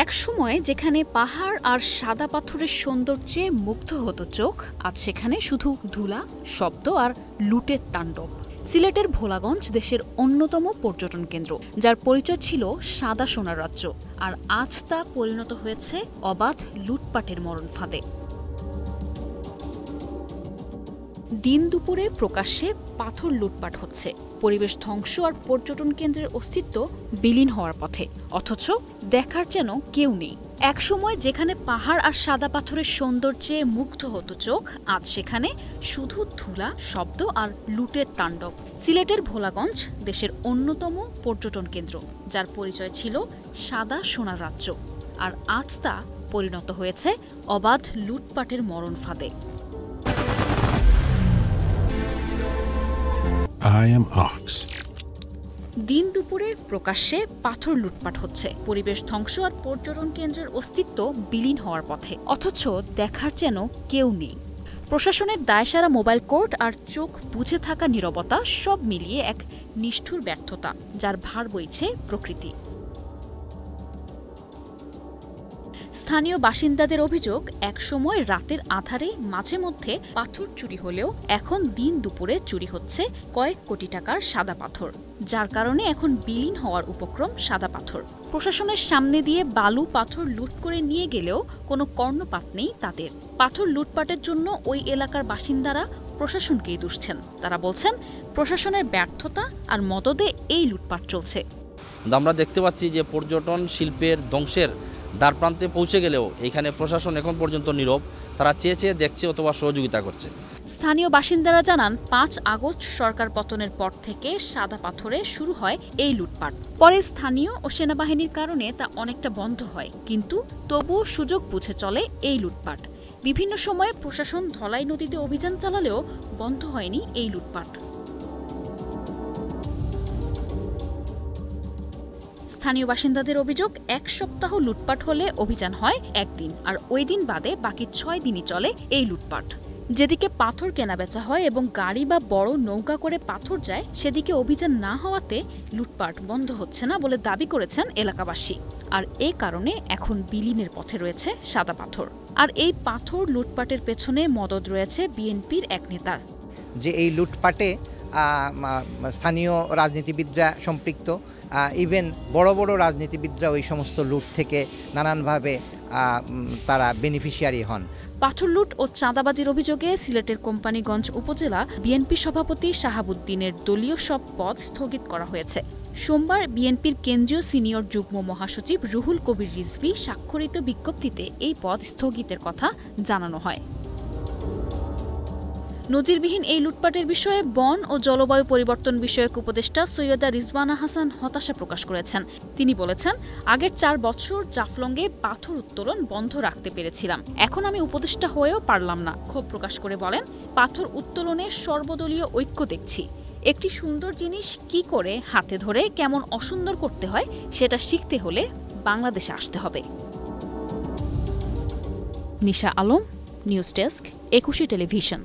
একসময় যেখানে পাহাড় আর সাদা পাথরের সৌন্দর্যে মুগ্ধ হতো চোখ, আজ সেখানে শুধু ধুলা, শব্দ আর লুটের তাণ্ডব। সিলেটের ভোলাগঞ্জ দেশের অন্যতম পর্যটন কেন্দ্র, যার পরিচয় ছিল সাদা সোনার রাজ্য, আর আজ তা পরিণত হয়েছে অবাধ লুটপাটের মরণ ফাঁদে। দিন দুপুরে প্রকাশ্যে পাথর লুটপাট হচ্ছে, পরিবেশ ধ্বংস আর পর্যটন কেন্দ্রের অস্তিত্ব বিলীন হওয়ার পথে, অথচ দেখার যেন কেউ নেই। একসময় যেখানে পাহাড় আর সাদা পাথরের সৌন্দর্যে মুগ্ধ হতো চোখ, আজ সেখানে শুধু ধুলা, শব্দ আর লুটের তাণ্ডব। সিলেটের ভোলাগঞ্জ দেশের অন্যতম পর্যটন কেন্দ্র, যার পরিচয় ছিল সাদা সোনার রাজ্য, আর আজ তা পরিণত হয়েছে অবাধ লুটপাটের মরণ ফাঁদে। দিন দুপুরে প্রকাশ্যে পাথর লুটপাট হচ্ছে, পরিবেশ ধ্বংস আর পর্যটন কেন্দ্রের অস্তিত্ব বিলীন হওয়ার পথে, অথচ দেখার যেন কেউ নেই। প্রশাসনের দায়সারা মোবাইল কোর্ট আর চোখ বুজে থাকা নীরবতা, সব মিলিয়ে এক নিষ্ঠুর ব্যর্থতা, যার ভার বইছে প্রকৃতি। স্থানীয় বাসিন্দাদের অভিযোগ, একসময় রাতের আধারে মাঝে মধ্যে পাথর চুরি হলেও এখন দিন দুপুরে চুরি হচ্ছে কয়েক কোটি টাকার সাদা পাথর, যার কারণে এখন বিলীন হওয়ার উপক্রম সাদা পাথর। প্রশাসনের সামনে দিয়ে বালু পাথর লুট করে নিয়ে গেলেও কোনো কর্ণপাত নেই তাদের। পাথর লুটপাটের জন্য ওই এলাকার বাসিন্দারা প্রশাসনকেই দুষছেন। তারা বলছেন, প্রশাসনের ব্যর্থতা আর মদদে এই লুটপাট চলছে। আমরা দেখতে পাচ্ছি যে পর্যটন শিল্পের ধ্বংসের দ্বার প্রান্তে পৌঁছে গেলেও এখানে প্রশাসন এখন পর্যন্ত নীরব। তারা চেয়ে চেয়ে দেখছে অথবা সহযোগিতা করছে। স্থানীয় বাসিন্দারা জানান, ৫ আগস্ট সরকার পতনের পর থেকে সাদা পাথরে শুরু হয় এই লুটপাট। পরে স্থানীয় ও সেনাবাহিনীর কারণে তা অনেকটা বন্ধ হয়, কিন্তু তবুও সুযোগ বুঝে চলে এই লুটপাট। বিভিন্ন সময়ে প্রশাসন ধলাই নদীতে অভিযান চালালেও বন্ধ হয়নি এই লুটপাট। স্থানীয় বাসিন্দাদের অভিযোগ, এক সপ্তাহ লুটপাট হলে অভিযান হয় একদিন, আর ওই দিন বাদে বাকি ৬ দিনই চলে এই লুটপাট। যেদিকে পাথর কেনাবেচা হয় এবং গাড়ি বা বড় নৌকা করে পাথর যায়, সেদিকে অভিযান না হওয়াতে লুটপাট বন্ধ হচ্ছে না বলে দাবি করেছেন এলাকাবাসী। আর এই কারণে এখন বিলীনের পথে রয়েছে সাদা পাথর। আর এই পাথর লুটপাটের পেছনে মদদ রয়েছে বিএনপির এক নেতার। যে এই লুটপাটে স্থানীয় রাজনীতিবিদরা সম্পৃক্ত, ইভেন বড় বড় রাজনীতিবিদরা ওই সমস্ত লুট থেকে নানানভাবে তারা বেনিফিশিয়ারি হন। পাথর লুট ও চাঁদাবাজির অভিযোগে সিলেটের কোম্পানীগঞ্জ উপজেলা বিএনপি সভাপতি শাহাবুদ্দিনের দলীয় সব পদ স্থগিত করা হয়েছে। সোমবার বিএনপির কেন্দ্রীয় সিনিয়র যুগ্ম মহাসচিব রুহুল কবির রিজভী স্বাক্ষরিত বিজ্ঞপ্তিতে এই পদ স্থগিতের কথা জানানো হয়। নজিরবিহীন এই লুটপাটের বিষয়ে বন ও জলবায়ু পরিবর্তন বিষয়ক উপদেষ্টা সৈয়দা রিজওয়ানা হাসান হতাশা প্রকাশ করেছেন। তিনি বলেছেন, আগের ৪ বছর জাফলংয়ে পাথর উত্তোলন বন্ধ রাখতে পেরেছিলাম, এখন আমি উপদেষ্টা হয়েও পারলাম না। ক্ষোভ প্রকাশ করে বলেন, পাথর উত্তোলনে সর্বদলীয় ঐক্য দেখছি। একটি সুন্দর জিনিস কি করে হাতে ধরে কেমন অসুন্দর করতে হয় সেটা শিখতে হলে বাংলাদেশে আসতে হবে। নিশা আলম, নিউজ ডেস্ক, ২১ টেলিভিশন।